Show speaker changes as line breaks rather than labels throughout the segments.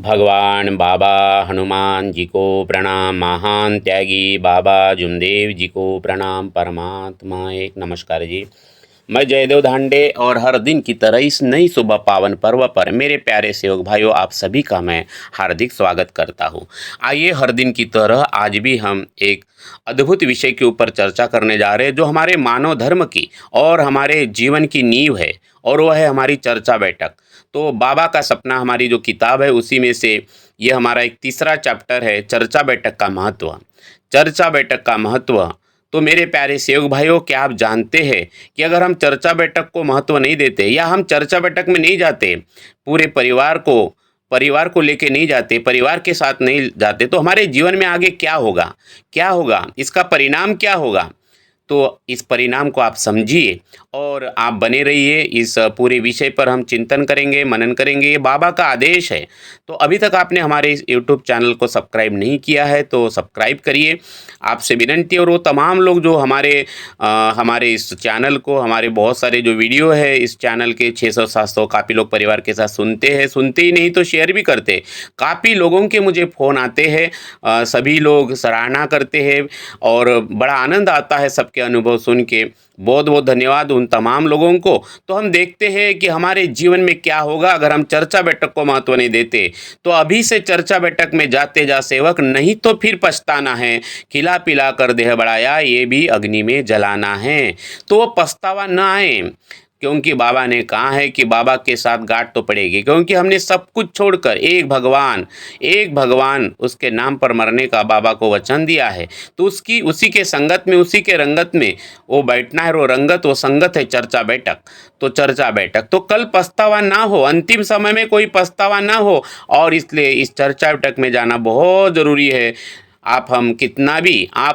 भगवान बाबा हनुमान जी को प्रणाम। महान त्यागी बाबा जुमदेव जी को प्रणाम। परमात्मा एक नमस्कार जी। मैं जयदेव धांडे और हर दिन की तरह इस नई सुबह पावन पर्व पर मेरे प्यारे सेवक भाइयों आप सभी का मैं हार्दिक स्वागत करता हूं। आइए हर दिन की तरह आज भी हम एक अद्भुत विषय के ऊपर चर्चा करने जा रहे हैं जो हमारे मानव धर्म की और हमारे जीवन की नींव है, और वह है हमारी चर्चा बैठक। तो बाबा का सपना हमारी जो किताब है उसी में से ये हमारा एक तीसरा चैप्टर है, चर्चा बैठक का महत्व। चर्चा बैठक का महत्व। तो मेरे प्यारे सेवक भाइयों, क्या आप जानते हैं कि अगर हम चर्चा बैठक को महत्व नहीं देते या हम चर्चा बैठक में नहीं जाते, पूरे परिवार को लेके नहीं जाते, परिवार के साथ नहीं जाते, तो हमारे जीवन में आगे क्या होगा, इसका परिणाम क्या होगा? तो इस परिणाम को आप समझिए और आप बने रहिए। इस पूरे विषय पर हम चिंतन करेंगे, मनन करेंगे। ये बाबा का आदेश है। तो अभी तक आपने हमारे इस यूट्यूब चैनल को सब्सक्राइब नहीं किया है तो सब्सक्राइब करिए, आपसे विनंती है। और वो तमाम लोग जो हमारे इस चैनल को, हमारे बहुत सारे जो वीडियो है इस चैनल के 600-700 काफ़ी लोग परिवार के साथ सुनते ही नहीं तो शेयर भी करते। काफ़ी लोगों के मुझे फ़ोन आते हैं, सभी लोग सराहना करते हैं और बड़ा आनंद आता है सबके अनुभव सुन के। बहुत बहुत धन्यवाद उन तमाम लोगों को। तो हम देखते हैं कि हमारे जीवन में क्या होगा अगर हम चर्चा बैठक को महत्व नहीं देते। तो अभी से चर्चा बैठक में जाते जा सेवक, नहीं तो फिर पछताना है। खिला पिला कर देह बढ़ाया, ये भी अग्नि में जलाना है। तो वो पछतावा न आए, क्योंकि बाबा ने कहा है कि बाबा के साथ गांठ तो पड़ेगी, क्योंकि हमने सब कुछ छोड़कर एक भगवान उसके नाम पर मरने का बाबा को वचन दिया है। तो उसी के संगत में, उसी के रंगत में वो बैठना है। वो संगत है चर्चा बैठक। तो चर्चा बैठक तो कल पछतावा ना हो, अंतिम समय में कोई पछतावा ना हो, और इसलिए इस चर्चा बैठक में जाना बहुत ज़रूरी है। आप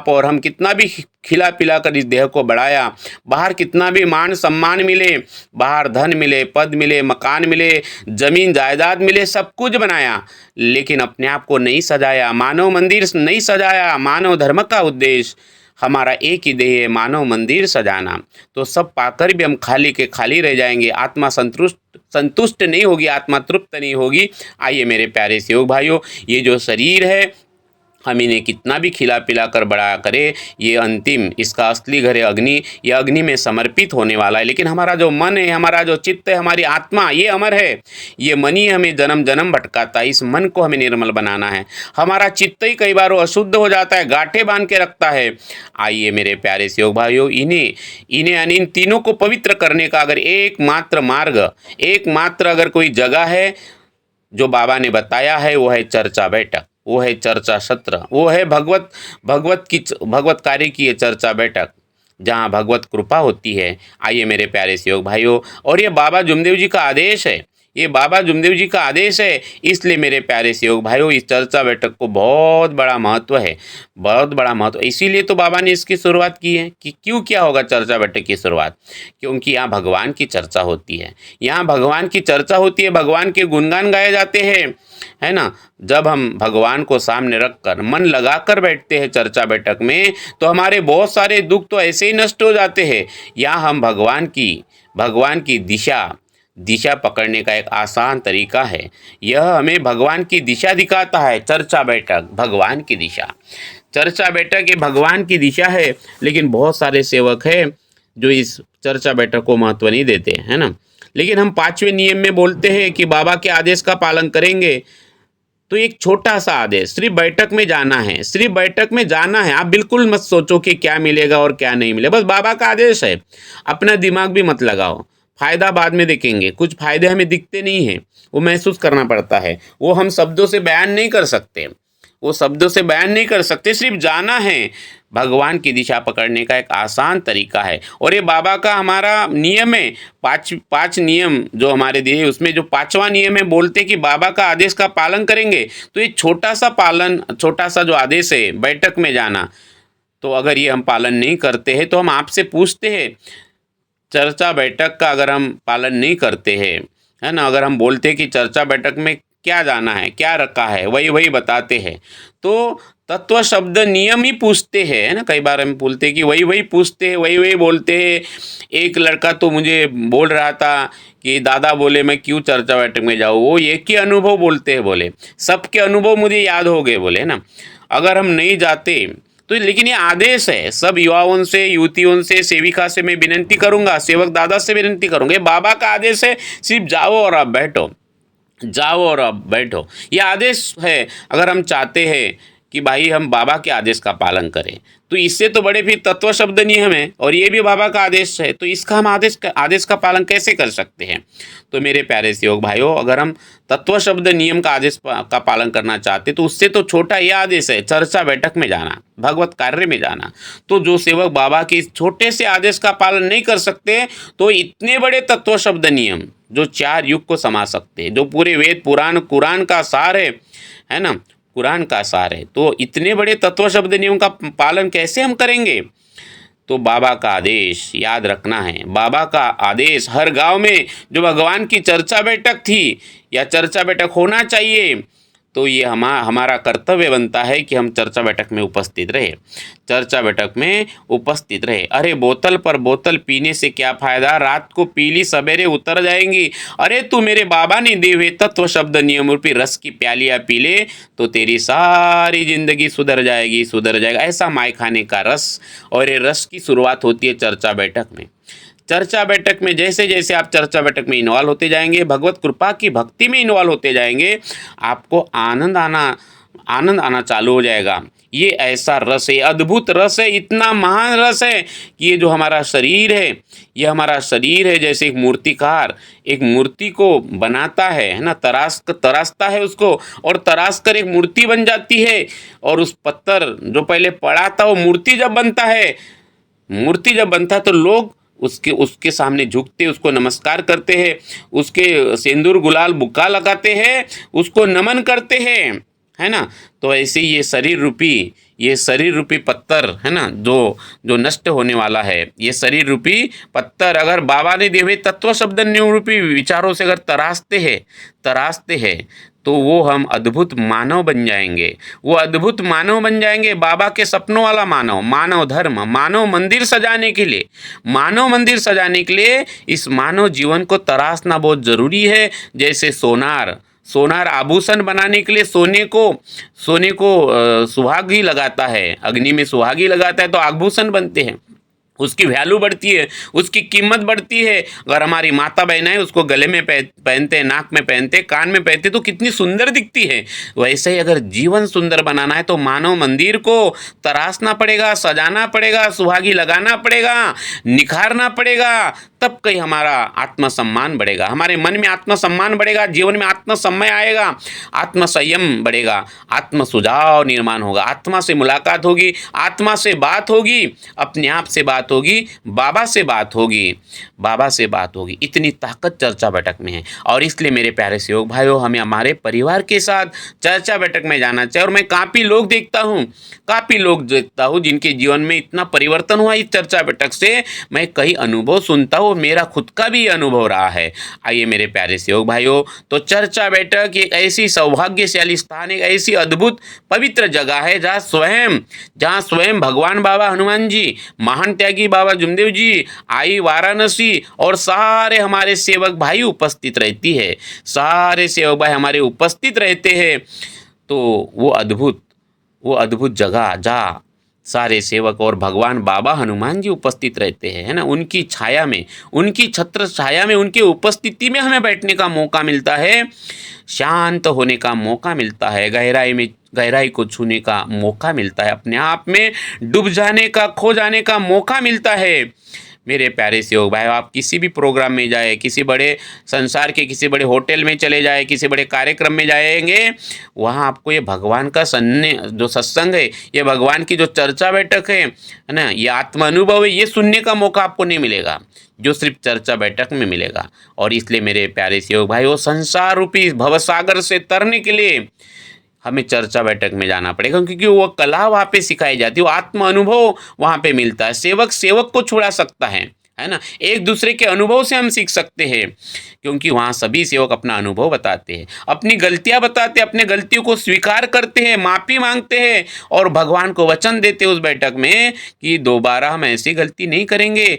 और हम कितना भी खिला पिला कर इस देह को बढ़ाया, बाहर कितना भी मान सम्मान मिले, बाहर धन मिले, पद मिले, मकान मिले, जमीन जायदाद मिले, सब कुछ बनाया, लेकिन अपने आप को नहीं सजाया, मानव मंदिर नहीं सजाया। मानव धर्म का उद्देश्य हमारा एक ही ध्येय है, मानव मंदिर सजाना। तो सब पाकर भी हम खाली के खाली रह जाएंगे। आत्मा संतुष्ट नहीं होगी, आत्मा तृप्त नहीं होगी। आइए मेरे प्यारे सेवक भाइयों, ये जो शरीर है हम इन्हें कितना भी खिला पिला कर बड़ा करे, ये अंतिम, इसका असली घर है अग्नि। ये अग्नि में समर्पित होने वाला है। लेकिन हमारा जो मन है, हमारा जो चित्त है, हमारी आत्मा, ये अमर है। ये मन ही हमें जन्म जन्म भटकाता है। इस मन को हमें निर्मल बनाना है। हमारा चित्त ही कई बार वो अशुद्ध हो जाता है, गांठें बांध के रखता है। आइए मेरे प्यारे सेवक भाइयों, इन्हें इन तीनों को पवित्र करने का अगर एकमात्र मार्ग, एकमात्र अगर कोई जगह है जो बाबा ने बताया है, वो है चर्चा बैठक, वो है चर्चा सत्र, वो है भगवत कार्य की ये चर्चा बैठक, जहाँ भगवत कृपा होती है। आइए मेरे प्यारे सेवक भाइयों, और ये बाबा जुमदेव जी का आदेश है, इसलिए मेरे प्यारे सेवक भाइयों, इस चर्चा बैठक को बहुत बड़ा महत्व है, बहुत बड़ा महत्व। इसीलिए तो बाबा ने इसकी शुरुआत की है कि क्यों क्या होगा चर्चा बैठक की शुरुआत, क्योंकि यहाँ भगवान की चर्चा होती है। भगवान के गुणगान गाए जाते हैं, है ना। जब हम भगवान को सामने रखकर मन लगाकर बैठते हैं चर्चा बैठक में, तो हमारे बहुत सारे दुख तो ऐसे ही नष्ट हो जाते हैं। यहाँ हम भगवान की दिशा पकड़ने का एक आसान तरीका है। यह हमें भगवान की दिशा दिखाता है। चर्चा बैठक भगवान की दिशा है। लेकिन बहुत सारे सेवक हैं जो इस चर्चा बैठक को महत्व नहीं देते, है ना। लेकिन हम 5वें नियम में बोलते हैं कि बाबा के आदेश का पालन करेंगे। तो एक छोटा सा आदेश, सिर्फ बैठक में जाना है। आप बिल्कुल मत सोचो कि क्या मिलेगा और क्या नहीं मिलेगा, बस बाबा का आदेश है। अपना दिमाग भी मत लगाओ, फायदा बाद में देखेंगे। कुछ फायदे हमें दिखते नहीं हैं, वो महसूस करना पड़ता है। वो हम शब्दों से बयान नहीं कर सकते, सिर्फ जाना है। भगवान की दिशा पकड़ने का एक आसान तरीका है। और ये बाबा का हमारा नियम है, पांच नियम जो हमारे दिए, उसमें जो 5वां नियम है, बोलते कि बाबा का आदेश का पालन करेंगे। तो ये छोटा सा जो आदेश है बैठक में जाना, तो अगर ये हम पालन नहीं करते हैं तो हम आपसे पूछते हैं, चर्चा बैठक का अगर हम पालन नहीं करते हैं, है ना, अगर हम बोलते हैं कि चर्चा बैठक में क्या जाना है, क्या रखा है, वही बताते हैं, तो तत्व शब्द नियम ही पूछते हैं, है ना। कई बार हम बोलते हैं कि वही वही पूछते हैं, वही वही बोलते हैं। एक लड़का तो मुझे बोल रहा था कि दादा बोले मैं क्यों चर्चा बैठक में जाऊँ, वो एक ही अनुभव बोलते हैं बोले, सबके अनुभव मुझे याद हो गए बोले, है ना। अगर हम नहीं जाते तो लेकिन ये आदेश है, सब युवाओं से, युवतियों से, सेविका से मैं विनती करूँगा, सेवक दादा से विनती करूँगा, ये बाबा का आदेश है, सिर्फ जाओ और अब बैठो, जाओ और अब बैठो, ये आदेश है। अगर हम चाहते हैं कि भाई हम बाबा के आदेश का पालन करें, तो इससे तो बड़े फिर तत्व शब्द नियम है, और ये भी बाबा का आदेश है, तो इसका हम आदेश का पालन कैसे कर सकते हैं। तो मेरे प्यारे सेवक भाइयों, अगर हम तत्व शब्द नियम का आदेश का पालन करना चाहते तो उससे तो छोटा यह आदेश है, चर्चा बैठक में जाना, भगवत कार्य में जाना। तो जो सेवक बाबा के इस छोटे से आदेश का पालन नहीं कर सकते, तो इतने बड़े तत्व शब्द नियम जो 4 युग को समा सकते हैं, जो पूरे वेद पुराण कुरान का सार है ना, कुरान का सार है, तो इतने बड़े तत्व शब्द नियम का पालन कैसे हम करेंगे। तो बाबा का आदेश याद रखना है, बाबा का आदेश हर गांव में जो भगवान की चर्चा बैठक थी या चर्चा बैठक होना चाहिए, तो ये हमारा कर्तव्य बनता है कि हम चर्चा बैठक में उपस्थित रहे, चर्चा बैठक में उपस्थित रहे। अरे बोतल पर बोतल पीने से क्या फ़ायदा, रात को पीली सवेरे उतर जाएंगी। अरे तू मेरे बाबा ने दिए हुए तत्व शब्द नियम रूपी रस की प्यालियाँ पी ले, तो तेरी सारी जिंदगी सुधर जाएगी, सुधर जाएगा। ऐसा माय खाने का रस, और ये रस की शुरुआत होती है चर्चा बैठक में। चर्चा बैठक में जैसे जैसे आप चर्चा बैठक में इन्वॉल्व होते जाएंगे, भगवत कृपा की भक्ति में इन्वॉल्व होते जाएंगे, आपको आनंद आना चालू हो जाएगा। ये ऐसा रस है, अद्भुत रस है, इतना महान रस है कि ये जो हमारा शरीर है, ये हमारा शरीर है जैसे एक मूर्तिकार एक मूर्ति को बनाता है ना, तराशता है उसको, और तराश कर एक मूर्ति बन जाती है। और उस पत्थर जो पहले पड़ा था, वो मूर्ति जब बनता है, तो लोग उसके सामने झुकते, उसको नमस्कार करते हैं, उसके सिंदूर गुलाल बुक्का लगाते हैं, उसको नमन करते हैं, है ना। तो ऐसे ये शरीर रूपी पत्थर है ना, जो नष्ट होने वाला है, ये शरीर रूपी पत्थर अगर बाबा ने दिए हुए तत्व शब्द रूपी विचारों से अगर तराशते हैं तो वो हम अद्भुत मानव बन जाएंगे, वो अद्भुत मानव बन जाएंगे, बाबा के सपनों वाला मानव, मानव धर्म, मानव मंदिर सजाने के लिए इस मानव जीवन को तराशना बहुत ज़रूरी है। जैसे सोनार आभूषण बनाने के लिए सोने को सुहागी लगाता है, अग्नि में सुहागी लगाता है तो आभूषण बनते हैं, उसकी वैल्यू बढ़ती है, उसकी कीमत बढ़ती है। अगर हमारी माता बहन है, उसको गले में पहनते, नाक में पहनते, कान में पहनते, तो कितनी सुंदर दिखती है। वैसे ही अगर जीवन सुंदर बनाना है तो मानव मंदिर को तराशना पड़ेगा, सजाना पड़ेगा, सुहागी लगाना पड़ेगा, निखारना पड़ेगा, तब कहीं हमारा आत्मसम्मान बढ़ेगा, हमारे मन में आत्मसम्मान बढ़ेगा, जीवन में आत्मसमय आएगा, आत्मसंयम बढ़ेगा, आत्म सुझाव निर्माण होगा, आत्मा से मुलाकात होगी, आत्मा से बात होगी, अपने आप से बात होगी, बाबा से बात होगी। इतनी ताकत चर्चा बैठक में है। और इसलिए मेरे प्यारे सेवक भाइयों, हमें हमारे परिवार के साथ चर्चा बैठक में जाना चाहिए। और मैं काफ़ी लोग देखता हूँ जिनके जीवन में इतना परिवर्तन हुआ इस चर्चा बैठक से। मैं कई अनुभव सुनता हूँ, मेरा खुद का भी अनुभव रहा है। आइए मेरे प्यारे सेवक भाइयों, तो चर्चा बैठक एक ऐसी सौभाग्यशाली स्थान, एक ऐसी अद्भुत पवित्र जगह है जहाँ स्वयं भगवान बाबा हनुमान जी, महान त्यागी बाबा जुमदेव जी, आई वाराणसी, और सारे हमारे सेवक भाई उपस्थित रहती है, सारे सेवक भाई हमारे उपस्थित रहते हैं। तो वो अद्भुत जगह जहाँ सारे सेवक और भगवान बाबा हनुमान जी उपस्थित रहते हैं, है ना, उनकी छाया में, उनकी छत्र छाया में, उनकी उपस्थिति में हमें बैठने का मौका मिलता है, शांत होने का मौका मिलता है, गहराई को छूने का मौका मिलता है, अपने आप में डूब जाने का, खो जाने का मौका मिलता है। मेरे प्यारे सेवक भाई, आप किसी भी प्रोग्राम में जाए, किसी बड़े संसार के किसी बड़े होटल में चले जाए, किसी बड़े कार्यक्रम में जाएंगे, वहाँ आपको ये भगवान का जो सत्संग है, ये भगवान की जो चर्चा बैठक है ना, ये आत्म अनुभव है, ये सुनने का मौका आपको नहीं मिलेगा जो सिर्फ चर्चा बैठक में मिलेगा। और इसलिए मेरे प्यारे सेवक भाई, वो संसार रूपी भवसागर से तरने के लिए हमें चर्चा बैठक में जाना पड़ेगा, क्योंकि वो कला वहाँ पे सिखाई जाती है, वो आत्म अनुभव वहाँ पे मिलता है। सेवक को छुड़ा सकता है, है ना। एक दूसरे के अनुभव से हम सीख सकते हैं, क्योंकि वहाँ सभी सेवक अपना अनुभव बताते हैं, अपनी गलतियाँ बताते हैं, अपने गलतियों को स्वीकार करते हैं, माफ़ी मांगते हैं और भगवान को वचन देते हैं उस बैठक में कि दोबारा हम ऐसी गलती नहीं करेंगे।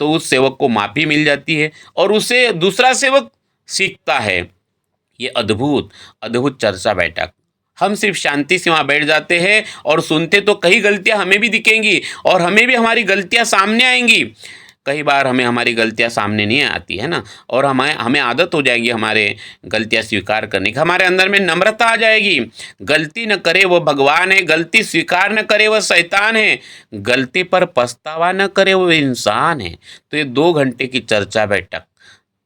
तो उस सेवक को माफ़ी मिल जाती है और उसे दूसरा सेवक सीखता है। ये अद्भुत अद्भुत चर्चा बैठक, हम सिर्फ शांति से वहाँ बैठ जाते हैं और सुनते तो कई गलतियाँ हमें भी दिखेंगी और हमें भी हमारी गलतियाँ सामने आएंगी। कई बार हमें हमारी गलतियाँ सामने नहीं आती है ना, और हमें हमें आदत हो जाएगी हमारे गलतियाँ स्वीकार करने की, हमारे अंदर में नम्रता आ जाएगी। गलती न करे वो भगवान है, गलती स्वीकार न करे वो शैतान है, गलती पर पछतावा न करे वो इंसान है। तो ये 2 घंटे की चर्चा बैठक,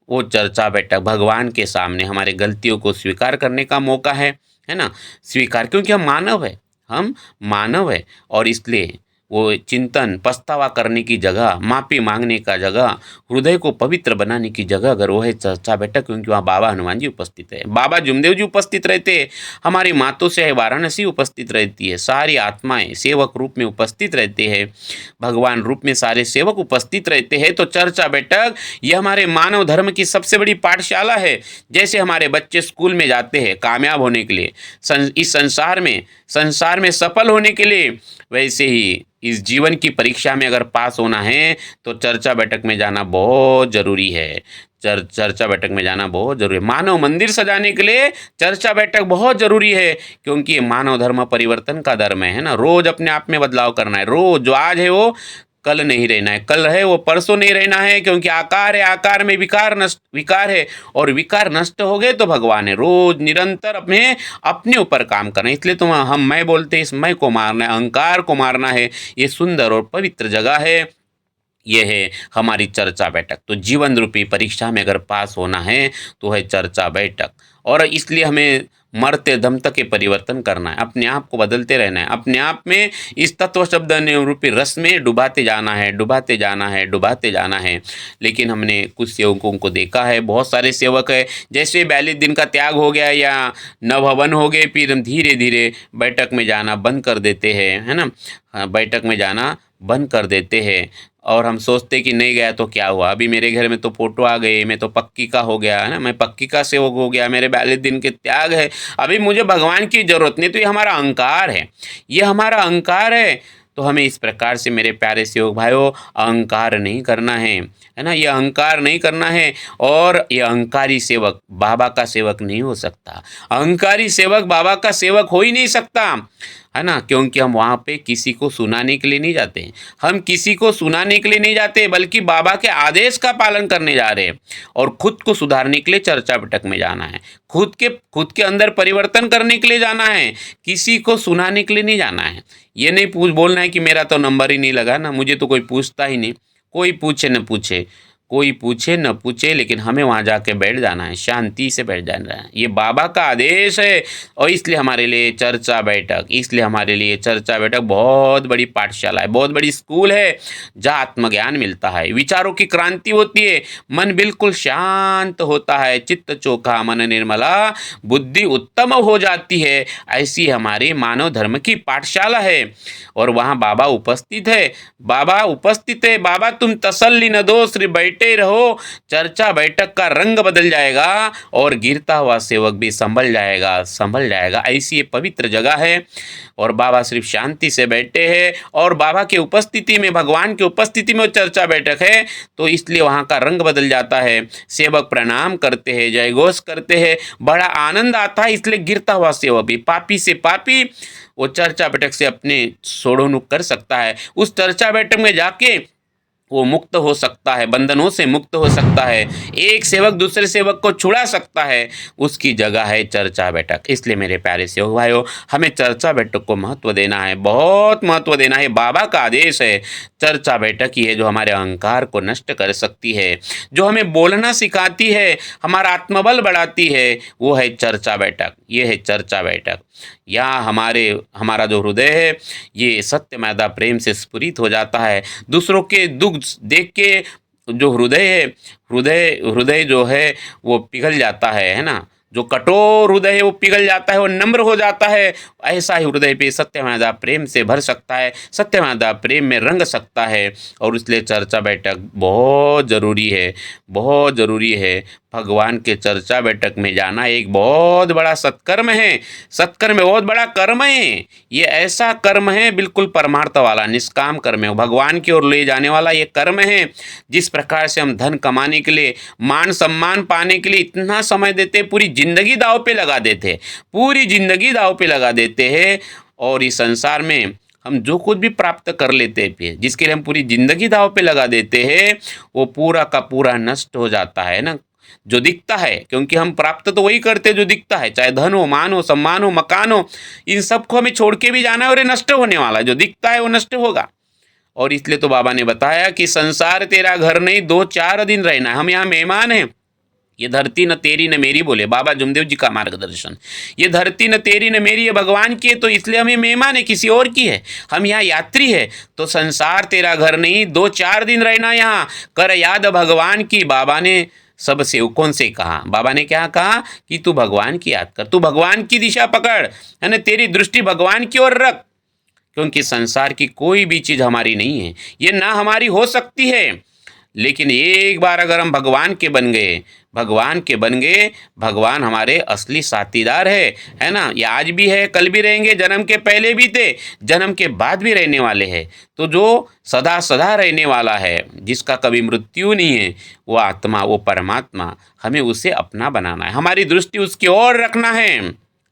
वो चर्चा बैठक भगवान के सामने हमारे गलतियों को स्वीकार करने का मौका है ना। स्वीकार, क्योंकि हम मानव है, हम मानव है, और इसलिए वो चिंतन पछतावा करने की जगह, माफ़ी मांगने का जगह, हृदय को पवित्र बनाने की जगह अगर वो है चर्चा बैठक, क्योंकि वहाँ बाबा हनुमान जी उपस्थित है, बाबा जुमदेव जी उपस्थित रहते हैं, हमारी मातों से है वाराणसी उपस्थित रहती है, सारी आत्माएं सेवक रूप में उपस्थित रहते हैं, भगवान रूप में सारे सेवक उपस्थित रहते हैं। तो चर्चा बैठक ये हमारे मानव धर्म की सबसे बड़ी पाठशाला है। जैसे हमारे बच्चे स्कूल में जाते हैं कामयाब होने के लिए, इस संसार में सफल होने के लिए, वैसे ही इस जीवन की परीक्षा में अगर पास होना है तो चर्चा बैठक में जाना बहुत ज़रूरी है। चर्चा बैठक में जाना बहुत ज़रूरी है। मानव मंदिर सजाने के लिए चर्चा बैठक बहुत ज़रूरी है, क्योंकि ये मानव धर्म परिवर्तन का धर्म है ना। रोज़ अपने आप में बदलाव करना है, रोज़ जो आज है वो कल नहीं रहना है, कल है वो परसों नहीं रहना है, क्योंकि आकार है, आकार में विकार है, और विकार नष्ट हो गए तो भगवान है। रोज निरंतर अपने ऊपर काम करना है। इसलिए तो मैं बोलते हैं, इस मैं को मारना है, अहंकार को मारना है। ये सुंदर और पवित्र जगह है, ये है हमारी चर्चा बैठक। तो जीवन रूपी परीक्षा में अगर पास होना है तो है चर्चा बैठक, और इसलिए हमें मरते दम तक ये परिवर्तन करना है, अपने आप को बदलते रहना है, अपने आप में इस तत्व शब्द रूपी रस में डुबाते जाना है, डुबाते जाना है, डुबाते जाना है। लेकिन हमने कुछ सेवकों को देखा है, बहुत सारे सेवक है, जैसे 42 दिन का त्याग हो गया या नव हवन हो गए, फिर हम धीरे धीरे बैठक में जाना बंद कर देते हैं, है ना। बैठक में जाना बंद कर देते हैं, और हम सोचते कि नहीं गया तो क्या हुआ, अभी मेरे घर में तो फोटो आ गई, मैं तो पक्की का हो गया, है ना, मैं पक्की का सेवक हो गया, मेरे 42 दिन के त्याग है, अभी मुझे भगवान की ज़रूरत नहीं। तो ये हमारा अहंकार है, ये हमारा अहंकार है। तो हमें इस प्रकार से मेरे प्यारे सेवक भाइयों अहंकार नहीं करना है ना, ये अहंकार नहीं करना है। और ये अहंकारी सेवक बाबा का सेवक नहीं हो सकता, अहंकारी सेवक बाबा का सेवक हो ही नहीं सकता, है ना। क्योंकि हम वहाँ पे किसी को सुनाने के लिए नहीं जाते हैं, हम किसी को सुनाने के लिए नहीं जाते, बल्कि बाबा के आदेश का पालन करने जा रहे हैं, और खुद को सुधारने के लिए चर्चा बैठक में जाना है, खुद के अंदर परिवर्तन करने के लिए जाना है, किसी को सुनाने के लिए नहीं जाना है। ये नहीं बोलना है कि मेरा तो नंबर ही नहीं लगा ना, मुझे तो कोई पूछता ही नहीं। कोई पूछे न पूछे, कोई पूछे न पूछे, लेकिन हमें वहाँ जाके बैठ जाना है, शांति से बैठ जाना है, ये बाबा का आदेश है। और इसलिए हमारे लिए चर्चा बैठक बहुत बड़ी पाठशाला है, बहुत बड़ी स्कूल है, जहाँ आत्मज्ञान मिलता है, विचारों की क्रांति होती है, मन बिल्कुल शांत होता है, चित्त चोखा मन निर्मला, बुद्धि उत्तम हो जाती है। ऐसी हमारे मानव धर्म की पाठशाला है, और वहाँ बाबा उपस्थित है, बाबा तुम तसल्ली न दो, सिर्फ बैठे रहो, चर्चा बैठक का रंग बदल जाएगा, और गिरता हुआ सेवक भी संभल जाएगा। ऐसी ये पवित्र जगह है, और बाबा सिर्फ शांति से बैठे हैं, और बाबा की उपस्थिति में, भगवान की उपस्थिति में वो चर्चा बैठक है, तो इसलिए वहाँ का रंग बदल जाता है। सेवक प्रणाम करते हैं, जय घोष करते हैं, बड़ा आनंद आता है। इसलिए गिरता हुआ सेवक भी, पापी से पापी, वो चर्चा बैठक से अपने सोड़ोनुक कर सकता है। उस चर्चा बैठक में जाके वो मुक्त हो सकता है, बंधनों से मुक्त हो सकता है, एक सेवक दूसरे सेवक को छुड़ा सकता है, उसकी जगह है चर्चा बैठक। इसलिए मेरे प्यारे सेवक भाइयों, हमें चर्चा बैठक को महत्व देना है, बहुत महत्व देना है। बाबा का आदेश है, चर्चा बैठक ही है जो हमारे अहंकार को नष्ट कर सकती है, जो हमें बोलना सिखाती है, हमारा आत्मबल बढ़ाती है, वो है चर्चा बैठक। ये है चर्चा बैठक। यहाँ हमारा जो हृदय है ये सत्यमेव प्रेम से स्फुरित हो जाता है। दूसरों के दुख देख के जो हृदय जो है वो पिघल जाता है ना। जो कठोर हृदय है वो पिघल जाता है, वो नम्र हो जाता है। ऐसा ही हृदय पे सत्यमादा प्रेम से भर सकता है, सत्यमादा प्रेम में रंग सकता है। और इसलिए चर्चा बैठक बहुत ज़रूरी है, बहुत ज़रूरी है। भगवान के चर्चा बैठक में जाना एक बहुत बड़ा सत्कर्म है, सत्कर्म बहुत बड़ा कर्म है। ये ऐसा कर्म है बिल्कुल परमार्थ वाला, निष्काम कर्म है, भगवान की ओर ले जाने वाला ये कर्म है। जिस प्रकार से हम धन कमाने के लिए, मान सम्मान पाने के लिए इतना समय देते, पूरी ज़िंदगी दाव पे लगा देते, पूरी ज़िंदगी दाव पे लगा देते हैं। और इस संसार में हम जो कुछ भी प्राप्त कर लेते हैं, फिर जिसके लिए हम पूरी ज़िंदगी दाव पे लगा देते हैं, वो पूरा का पूरा नष्ट हो जाता है ना, जो दिखता है। क्योंकि हम प्राप्त तो वही करते हैं जो दिखता है, चाहे धन हो, मान हो, सम्मान हो, मकान हो, इन सबको हमें छोड़ के भी जाना है और ये नष्ट होने वाला है। जो दिखता है वो नष्ट होगा। और इसलिए तो बाबा ने बताया कि संसार तेरा घर नहीं, 2-4 दिन रहना है, हम यहाँ मेहमान हैं। ये धरती न तेरी न मेरी, बोले बाबा जुमदेव जी का मार्गदर्शन। ये धरती न तेरी न मेरी, ये भगवान की है, तो इसलिए हम ये मेहमान है, किसी और की है, हम यहाँ यात्री है। तो संसार तेरा घर नहीं, 2-4 दिन रहना यहाँ, कर याद भगवान की। बाबा ने सब सेवकों से कहा, बाबा ने क्या कहा कि तू भगवान की याद कर, तू भगवान की दिशा पकड़, है ना, तेरी दृष्टि भगवान की ओर रख। क्योंकि संसार की कोई भी चीज़ हमारी नहीं है, ये ना हमारी हो सकती है। लेकिन एक बार अगर हम भगवान के बन गए, भगवान के बन गए, भगवान हमारे असली साथीदार है ना। ये आज भी है, कल भी रहेंगे, जन्म के पहले भी थे, जन्म के बाद भी रहने वाले हैं। तो जो सदा सदा रहने वाला है, जिसका कभी मृत्यु नहीं है, वो आत्मा, वो परमात्मा, हमें उसे अपना बनाना है, हमारी दृष्टि उसकी ओर रखना है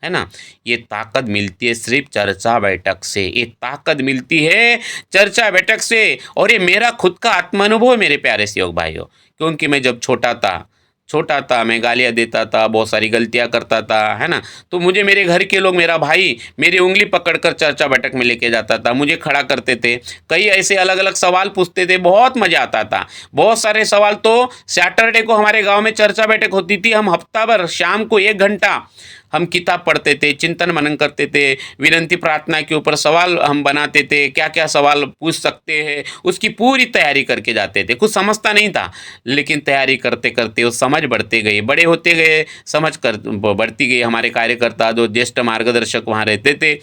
ना। ये ताकत मिलती है सिर्फ चर्चा बैठक से, ये ताकत मिलती है चर्चा बैठक से। और ये मेरा खुद का आत्मानुभव है मेरे प्यारे सहयोग भाइयों। क्योंकि मैं जब छोटा था, मैं गालियाँ देता था, बहुत सारी गलतियाँ करता था, है ना। तो मुझे मेरे घर के लोग, मेरा भाई मेरी उंगली पकड़कर चर्चा बैठक में लेके जाता था, मुझे खड़ा करते थे, कई ऐसे अलग अलग सवाल पूछते थे, बहुत मज़ा आता था। बहुत सारे सवाल तो सैटरडे को हमारे गांव में चर्चा बैठक होती थी, हम हफ्ता भर शाम को 1 घंटा हम किताब पढ़ते थे, चिंतन मनन करते थे, विनंती प्रार्थना के ऊपर सवाल हम बनाते थे, क्या क्या सवाल पूछ सकते हैं, उसकी पूरी तैयारी करके जाते थे। कुछ समझता नहीं था, लेकिन तैयारी करते करते वो समझ बढ़ते गए, बड़े होते गए, समझ कर बढ़ती गई। हमारे कार्यकर्ता जो ज्येष्ठ मार्गदर्शक वहाँ रहते थे,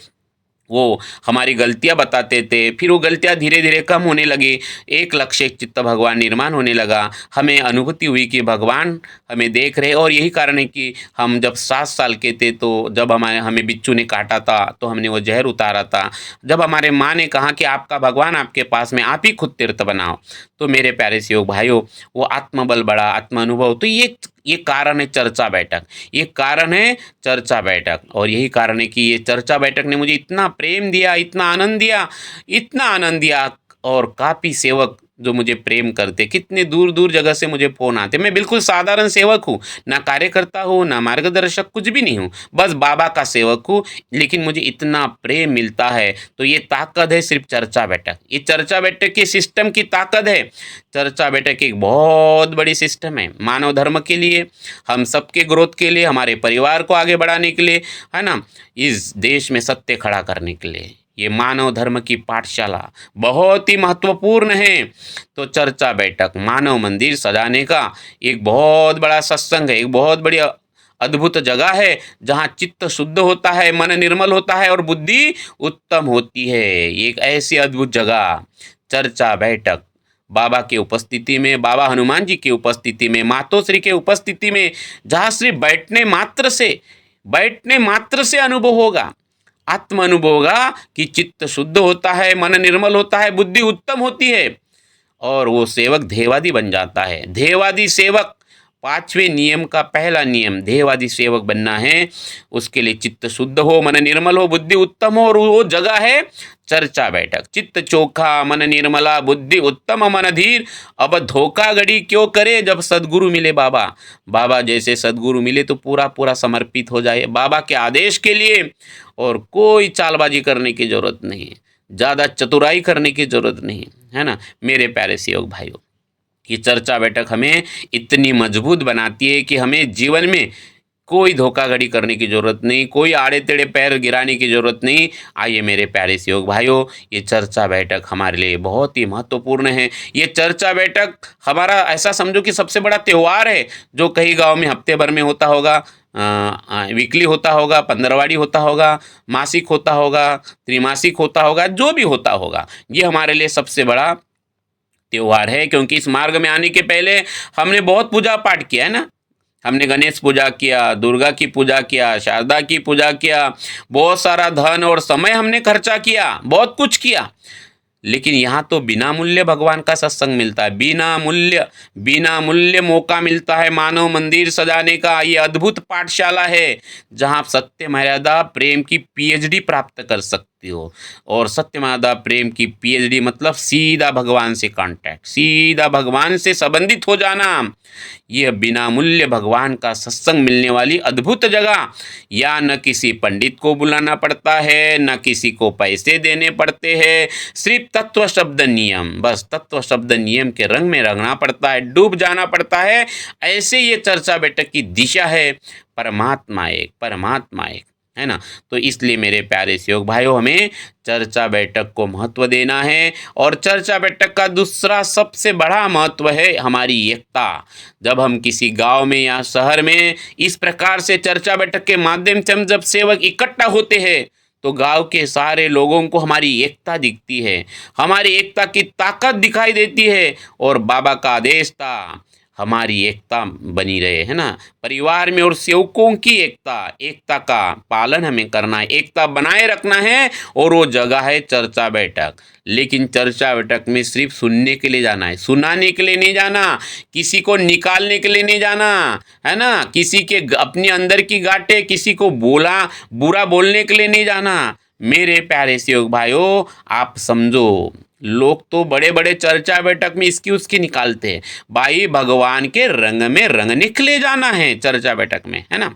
वो हमारी गलतियां बताते थे, फिर वो गलतियां धीरे धीरे कम होने लगी, एक लक्ष्य एक चित्त भगवान निर्माण होने लगा। हमें अनुभूति हुई कि भगवान हमें देख रहे। और यही कारण है कि हम जब 7 साल के थे, तो जब हमें बिच्छू ने काटा था, तो हमने वो जहर उतारा था। जब हमारे माँ ने कहा कि आपका भगवान आपके पास में, आप ही खुद तीर्थ बनाओ, तो मेरे प्यारे सहयोग भाइयों, वो आत्मबल बढ़ा, आत्म अनुभव। तो ये कारण है चर्चा बैठक, ये कारण है चर्चा बैठक। और यही कारण है कि ये चर्चा बैठक ने मुझे इतना प्रेम दिया, इतना आनंद दिया, इतना आनंद दिया। और काफ़ी सेवक जो मुझे प्रेम करते, कितने दूर दूर जगह से मुझे फ़ोन आते। मैं बिल्कुल साधारण सेवक हूँ, ना कार्यकर्ता हूँ, ना मार्गदर्शक, कुछ भी नहीं हूँ, बस बाबा का सेवक हूँ। लेकिन मुझे इतना प्रेम मिलता है। तो ये ताकत है सिर्फ चर्चा बैठक, ये चर्चा बैठक के सिस्टम की ताकत है। चर्चा बैठक एक बहुत बड़ी सिस्टम है मानव धर्म के लिए, हम सबके ग्रोथ के लिए, हमारे परिवार को आगे बढ़ाने के लिए, है ना, इस देश में सत्य खड़ा करने के लिए। ये मानव धर्म की पाठशाला बहुत ही महत्वपूर्ण है। तो चर्चा बैठक मानव मंदिर सजाने का एक बहुत बड़ा सत्संग है, एक बहुत बड़ी अद्भुत जगह है, जहाँ चित्त शुद्ध होता है, मन निर्मल होता है और बुद्धि उत्तम होती है। एक ऐसी अद्भुत जगह चर्चा बैठक, बाबा की उपस्थिति में, बाबा हनुमान जी की उपस्थिति में, मातोश्री के उपस्थिति में, जहाँ सिर्फ बैठने मात्र से अनुभव होगा, आत्म अनुभव होगा कि चित्त शुद्ध होता है, मन निर्मल होता है, बुद्धि उत्तम होती है, और वो सेवक देहवादी बन जाता है। देहवादी सेवक, 5वें नियम का पहला नियम, देहवादी सेवक बनना है। उसके लिए चित्त शुद्ध हो, मन निर्मल हो, बुद्धि उत्तम हो, और वो जगह है चर्चा बैठक। चित्त चोखा, मन निर्मला, बुद्धि उत्तम, मन धीर, अब धोखाधड़ी क्यों करे, जब सदगुरु मिले बाबा। बाबा जैसे सदगुरु मिले तो पूरा पूरा समर्पित हो जाए बाबा के आदेश के लिए। और कोई चालबाजी करने की ज़रूरत नहीं है, ज़्यादा चतुराई करने की ज़रूरत नहीं है ना मेरे प्यारे सहयोग भाइयों। ये चर्चा बैठक हमें इतनी मजबूत बनाती है कि हमें जीवन में कोई धोखाधड़ी करने की ज़रूरत नहीं, कोई आड़े टेढ़े पैर गिराने की ज़रूरत नहीं। आइए मेरे प्यारे सहयोग भाइयों, ये चर्चा बैठक हमारे लिए बहुत ही महत्वपूर्ण है। ये चर्चा बैठक हमारा ऐसा समझो कि सबसे बड़ा त्यौहार है, जो कई गांव में हफ्ते भर में होता होगा, वीकली होता होगा, पंद्रहवाड़ी होता होगा, मासिक होता होगा, त्रिमासिक होता होगा, जो भी होता होगा, ये हमारे लिए सबसे बड़ा त्योहार है। क्योंकि इस मार्ग में आने के पहले हमने बहुत पूजा पाठ किया है ना। हमने गणेश पूजा किया, दुर्गा की पूजा किया, शारदा की पूजा किया, बहुत सारा धन और समय हमने खर्चा किया, बहुत कुछ किया। लेकिन यहाँ तो बिना मूल्य भगवान का सत्संग मिलता है, बिना मूल्य मौका मिलता है मानव मंदिर सजाने का। ये अद्भुत पाठशाला है जहाँ आप सत्य मर्यादा प्रेम की पीएचडी प्राप्त कर सकते हो। और सत्य मर्यादा प्रेम की पीएचडी मतलब सीधा भगवान से कांटेक्ट, सीधा भगवान से संबंधित हो जाना। ये बिना मूल्य भगवान का सत्संग मिलने वाली अद्भुत जगह। या न किसी पंडित को बुलाना पड़ता है, न किसी को पैसे देने पड़ते हैं, सिर्फ तत्व शब्द नियम, बस तत्व शब्द नियम के रंग में रंगना पड़ता है, डूब जाना पड़ता है। ऐसे ये चर्चा बैठक की दिशा है, परमात्मा एक, परमात्मा एक, है ना। तो इसलिए मेरे प्यारे सहयोग भाइयों, हमें चर्चा बैठक को महत्व देना है। और चर्चा बैठक का दूसरा सबसे बड़ा महत्व है हमारी एकता। जब हम किसी गांव में या शहर में इस प्रकार से चर्चा बैठक के माध्यम से हम जब सेवक इकट्ठा होते हैं तो गांव के सारे लोगों को हमारी एकता दिखती है, हमारी एकता की ताकत दिखाई देती है। और बाबा का आदेश था हमारी एकता बनी रहे, है ना। परिवार में और सेवकों की एकता का पालन हमें करना है, एकता बनाए रखना है। और वो जगह है चर्चा बैठक। लेकिन चर्चा बैठक में सिर्फ सुनने के लिए जाना है, सुनाने के लिए नहीं जाना, किसी को निकालने के लिए नहीं जाना, है ना। किसी के अपने अंदर की गांठें किसी को बुरा बोलने के लिए नहीं जाना। मेरे प्यारे सहयोग भाइयों, आप समझो, लोग तो बड़े बड़े चर्चा बैठक में इसकी उसकी निकालते हैं। भाई भगवान के रंग में रंगने के लिए जाना है चर्चा बैठक में, है ना।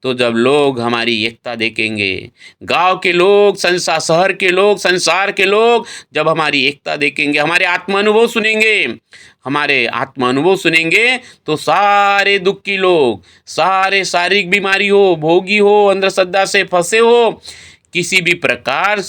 तो जब लोग हमारी एकता देखेंगे, गांव के लोग, शहर के लोग, संसार के लोग जब हमारी एकता देखेंगे, हमारे आत्मानुभव सुनेंगे, हमारे आत्मानुभव सुनेंगे, तो सारे दुख की लोग, सारे शारीरिक बीमारी हो, भोगी हो, अंधश्रद्धा से फंसे हो, किसी भी प्रकार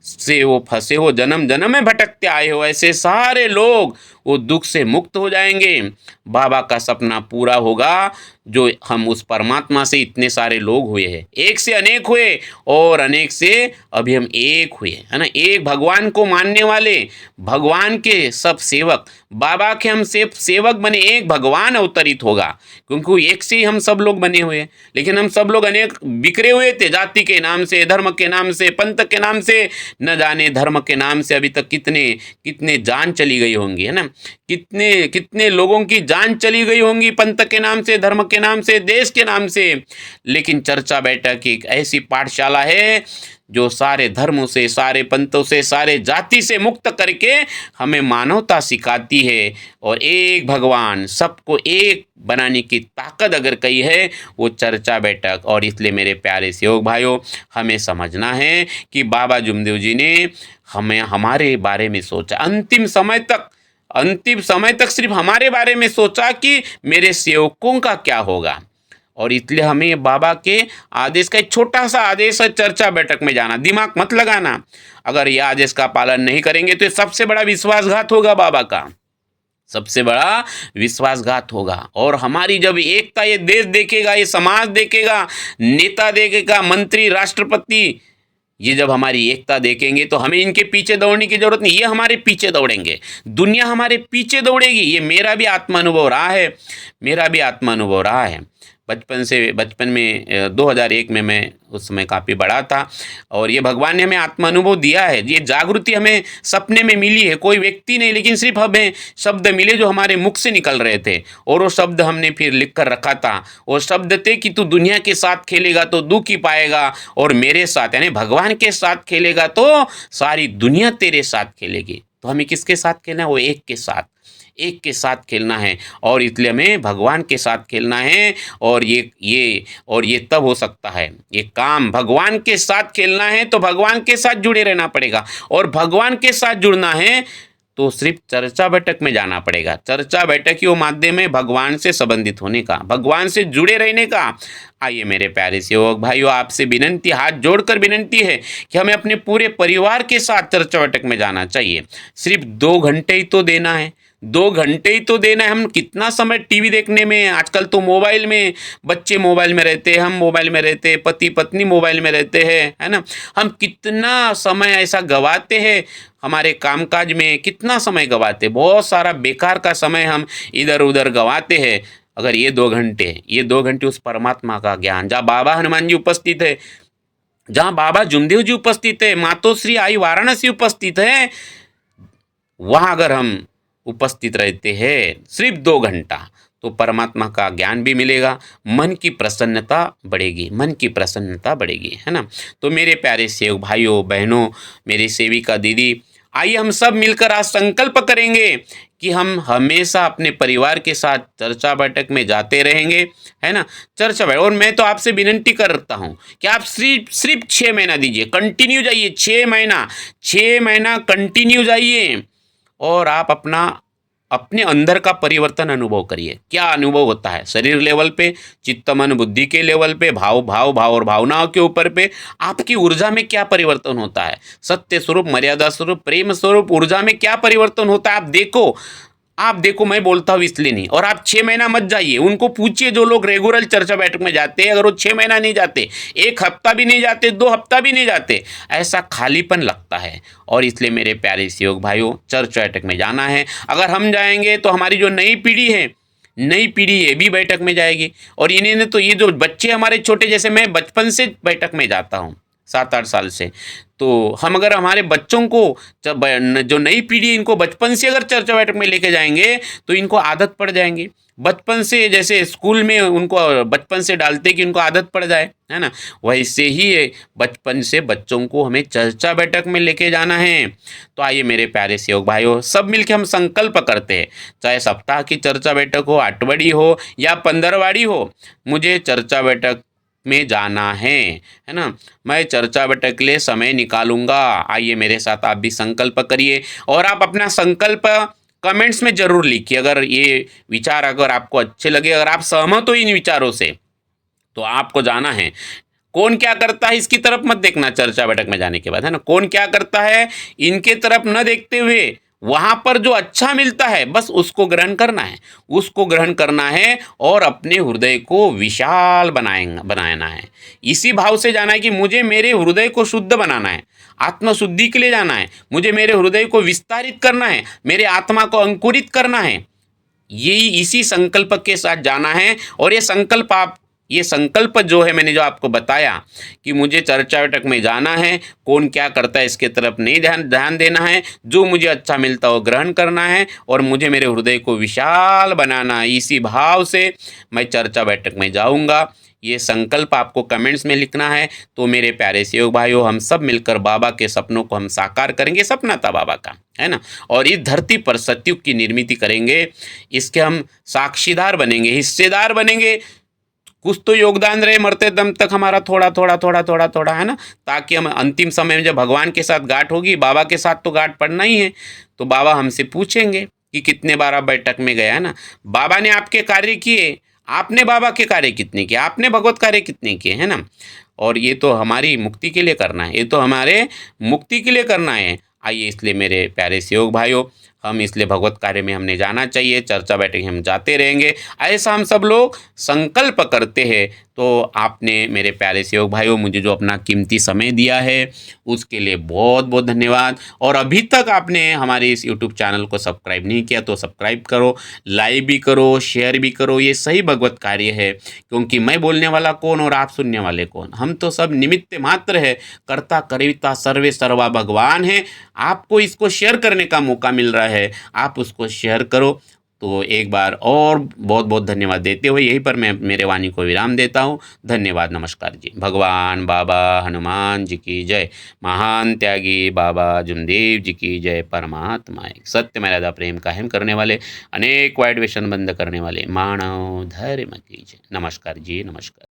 से वो फंसे हो, जन्म जन्म में भटकते आए हो, ऐसे सारे लोग वो दुख से मुक्त हो जाएंगे। बाबा का सपना पूरा होगा, जो हम उस परमात्मा से इतने सारे लोग हुए हैं, एक से अनेक हुए और अनेक से अभी हम एक हुए, है ना। एक भगवान को मानने वाले, भगवान के सब सेवक, बाबा के हम सेवक बने, एक भगवान अवतरित होगा। क्योंकि एक से ही हम सब लोग बने हुए, लेकिन हम सब लोग अनेक बिखरे हुए थे, जाति के नाम से, धर्म के नाम से, पंथ के नाम से, न जाने धर्म के नाम से अभी तक कितने कितने जान चली गई होंगी, है ना। कितने कितने लोगों की जान चली गई होंगी पंथ के नाम से, धर्म के नाम से, देश के नाम से। लेकिन चर्चा बैठक एक ऐसी पाठशाला है जो सारे धर्मों से, सारे पंथों से, सारे जाति से मुक्त करके हमें मानवता सिखाती है। और एक भगवान, सबको एक बनाने की ताकत अगर कही है वो चर्चा बैठक। और इसलिए मेरे प्यारे सहयोग भाइयों, हमें समझना है कि बाबा जुमदेव जी ने हमें हमारे बारे में सोचा, अंतिम समय तक सिर्फ हमारे बारे में सोचा कि मेरे सेवकों का क्या होगा। और इसलिए हमें बाबा के आदेश का एक छोटा सा आदेश है, चर्चा बैठक में जाना, दिमाग मत लगाना। अगर ये आदेश का पालन नहीं करेंगे तो ये सबसे बड़ा विश्वासघात होगा, बाबा का सबसे बड़ा विश्वासघात होगा। और हमारी जब एकता ये देश देखेगा, ये समाज देखेगा, नेता देखेगा, मंत्री, राष्ट्रपति, ये जब हमारी एकता देखेंगे तो हमें इनके पीछे दौड़ने की जरूरत नहीं, ये हमारे पीछे दौड़ेंगे, दुनिया हमारे पीछे दौड़ेगी। ये मेरा भी आत्मानुभव रहा है। बचपन में 2001 में मैं उस समय काफ़ी बड़ा था। और ये भगवान ने हमें आत्मानुभव दिया है, ये जागृति हमें सपने में मिली है, कोई व्यक्ति नहीं, लेकिन सिर्फ हमें शब्द मिले जो हमारे मुख से निकल रहे थे। और वो शब्द हमने फिर लिख कर रखा था। वो शब्द थे कि तू दुनिया के साथ खेलेगा तो दुख ही पाएगा, और मेरे साथ यानी भगवान के साथ खेलेगा तो सारी दुनिया तेरे साथ खेलेगी। तो हमें किसके साथ खेलना है? वो एक के साथ खेलना है। और इसलिए हमें भगवान के साथ खेलना है। और ये तब हो सकता है, ये काम भगवान के साथ खेलना है तो भगवान के साथ जुड़े रहना पड़ेगा। और भगवान के साथ जुड़ना है तो सिर्फ चर्चा बैठक में जाना पड़ेगा। चर्चा बैठक ही वो माध्यम है भगवान से संबंधित होने का, भगवान से जुड़े रहने का। आइए मेरे प्यारे सेवक भाइयों, आपसे विनंती, हाथ जोड़कर विनंती है कि हमें अपने पूरे परिवार के साथ चर्चा बैठक में जाना चाहिए। सिर्फ 2 घंटे ही तो देना है, 2 घंटे ही तो देना है। हम कितना समय टीवी देखने में, आजकल तो मोबाइल में, बच्चे मोबाइल में रहते हैं, हम मोबाइल में रहते हैं, पति पत्नी मोबाइल में रहते हैं, है ना। हम कितना समय ऐसा गंवाते हैं, हमारे कामकाज में कितना समय गंवाते हैं, बहुत सारा बेकार का समय हम इधर उधर गंवाते हैं। अगर ये 2 घंटे उस परमात्मा का ज्ञान, जहाँ बाबा हनुमान जी उपस्थित है, जहाँ बाबा जुमदेव जी उपस्थित है, मातोश्री आई वाराणसी उपस्थित है, वहाँ अगर हम उपस्थित रहते हैं सिर्फ 2 घंटा, तो परमात्मा का ज्ञान भी मिलेगा, मन की प्रसन्नता बढ़ेगी, मन की प्रसन्नता बढ़ेगी, है ना। तो मेरे प्यारे सेवक भाइयों बहनों, मेरी सेविका दीदी, आइए हम सब मिलकर आज संकल्प करेंगे कि हम हमेशा अपने परिवार के साथ चर्चा बैठक में जाते रहेंगे, है ना। चर्चा बैठक, और मैं तो आपसे विनंती करता हूँ कि आप सिर्फ 6 महीना दीजिए, कंटिन्यू जाइए, 6 महीना कंटिन्यू जाइए, और आप अपने अंदर का परिवर्तन अनुभव करिए। क्या अनुभव होता है शरीर लेवल पे, चित्त मन बुद्धि के लेवल पे, भाव और भावनाओं के ऊपर पे, आपकी ऊर्जा में क्या परिवर्तन होता है, सत्य स्वरूप, मर्यादा स्वरूप, प्रेम स्वरूप ऊर्जा में क्या परिवर्तन होता है, आप देखो। मैं बोलता हूँ इसलिए नहीं। और आप 6 महीना मत जाइए, उनको पूछिए जो लोग रेगुलर चर्चा बैठक में जाते हैं, अगर वो 6 महीना नहीं जाते, 1 हफ्ता भी नहीं जाते, 2 हफ्ता भी नहीं जाते, ऐसा खालीपन लगता है। और इसलिए मेरे प्यारे सहयोग भाइयों, चर्चा बैठक में जाना है। अगर हम जाएंगे तो हमारी जो नई पीढ़ी ये भी बैठक में जाएगी। और इन्हें तो, ये जो बच्चे हमारे छोटे, जैसे मैं बचपन से बैठक में जाता हूँ 7-8 साल से, तो हम अगर हमारे बच्चों को, जो नई पीढ़ी, इनको बचपन से अगर चर्चा बैठक में लेके जाएंगे तो इनको आदत पड़ जाएंगी। बचपन से, जैसे स्कूल में उनको बचपन से डालते कि उनको आदत पड़ जाए, है ना, वैसे ही बचपन से बच्चों को हमें चर्चा बैठक में लेके जाना है। तो आइए मेरे प्यारे सहयोग भाइयों, सब मिलके हम संकल्प करते हैं, चाहे सप्ताह की चर्चा बैठक हो, आठवड़ी हो या 15वाड़ी हो, मुझे चर्चा बैठक में जाना है ना। मैं चर्चा बैठक के लिए समय निकालूंगा। आइए मेरे साथ आप भी संकल्प करिए, और आप अपना संकल्प कमेंट्स में ज़रूर लिखिए। अगर ये विचार अगर आपको अच्छे लगे, अगर आप सहमत हो इन विचारों से, तो आपको जाना है। कौन क्या करता है इसकी तरफ मत देखना चर्चा बैठक में जाने के बाद, है ना। कौन क्या करता है इनके तरफ न देखते हुए, वहाँ पर जो अच्छा मिलता है बस उसको ग्रहण करना है, और अपने हृदय को विशाल बनाना है। इसी भाव से जाना है कि मुझे मेरे हृदय को शुद्ध बनाना है, आत्म शुद्धि के लिए जाना है, मुझे मेरे हृदय को विस्तारित करना है, मेरे आत्मा को अंकुरित करना है। यही इसी संकल्प के साथ जाना है। और ये संकल्प जो है, मैंने जो आपको बताया कि मुझे चर्चा बैठक में जाना है, कौन क्या करता है इसके तरफ नहीं ध्यान देना है, जो मुझे अच्छा मिलता है वो ग्रहण करना है, और मुझे मेरे हृदय को विशाल बनाना है। इसी भाव से मैं चर्चा बैठक में जाऊंगा। ये संकल्प आपको कमेंट्स में लिखना है। तो मेरे प्यारे सहयोग भाइयों, हम सब मिलकर बाबा के सपनों को हम साकार करेंगे। सपना था बाबा का, है ना, और इस धरती पर सतयुग की निर्मित करेंगे। इसके हम साक्षीदार बनेंगे, हिस्सेदार बनेंगे। कुछ तो योगदान रहे, मरते दम तक हमारा थोड़ा, है ना, ताकि हम अंतिम समय में जब भगवान के साथ गांठ होगी, बाबा के साथ तो गांठ पड़ना ही है, तो बाबा हमसे पूछेंगे कि कितने बार आप बैठक में गए, है ना। बाबा ने आपके कार्य किए, आपने बाबा के कार्य कितने किए, आपने भगवत कार्य कितने किए, है ना। और ये तो हमारी मुक्ति के लिए करना है, ये तो हमारे मुक्ति के लिए करना है। आइए, इसलिए मेरे प्यारे सहयोग भाइयों, हम इसलिए भगवत कार्य में हमने जाना चाहिए, चर्चा बैठक हम जाते रहेंगे, ऐसा हम सब लोग संकल्प करते हैं। तो आपने मेरे प्यारे सहयोग भाइयों मुझे जो अपना कीमती समय दिया है उसके लिए बहुत बहुत धन्यवाद। और अभी तक आपने हमारे इस यूट्यूब चैनल को सब्सक्राइब नहीं किया तो सब्सक्राइब करो, लाइक भी करो, शेयर भी करो। ये सही भगवत कार्य है, क्योंकि मैं बोलने वाला कौन और आप सुनने वाले कौन, हम तो सब निमित्त मात्र है, कर्ता कर्ता सर्वे सर्वा भगवान है। आपको इसको शेयर करने का मौका मिल रहा है, आप उसको शेयर करो। तो एक बार और बहुत बहुत धन्यवाद देते हुए यहीं पर मैं मेरे वाणी को विराम देता हूँ। धन्यवाद, नमस्कार जी। भगवान बाबा हनुमान जी की जय, महान त्यागी बाबा जुमदेव जी की जय। परमात्मा एक, सत्य मर्यादा प्रेम कायम करने वाले, अनेक वाइट व्यसन बंद करने वाले मानव धर्म की जय। नमस्कार जी, नमस्कार।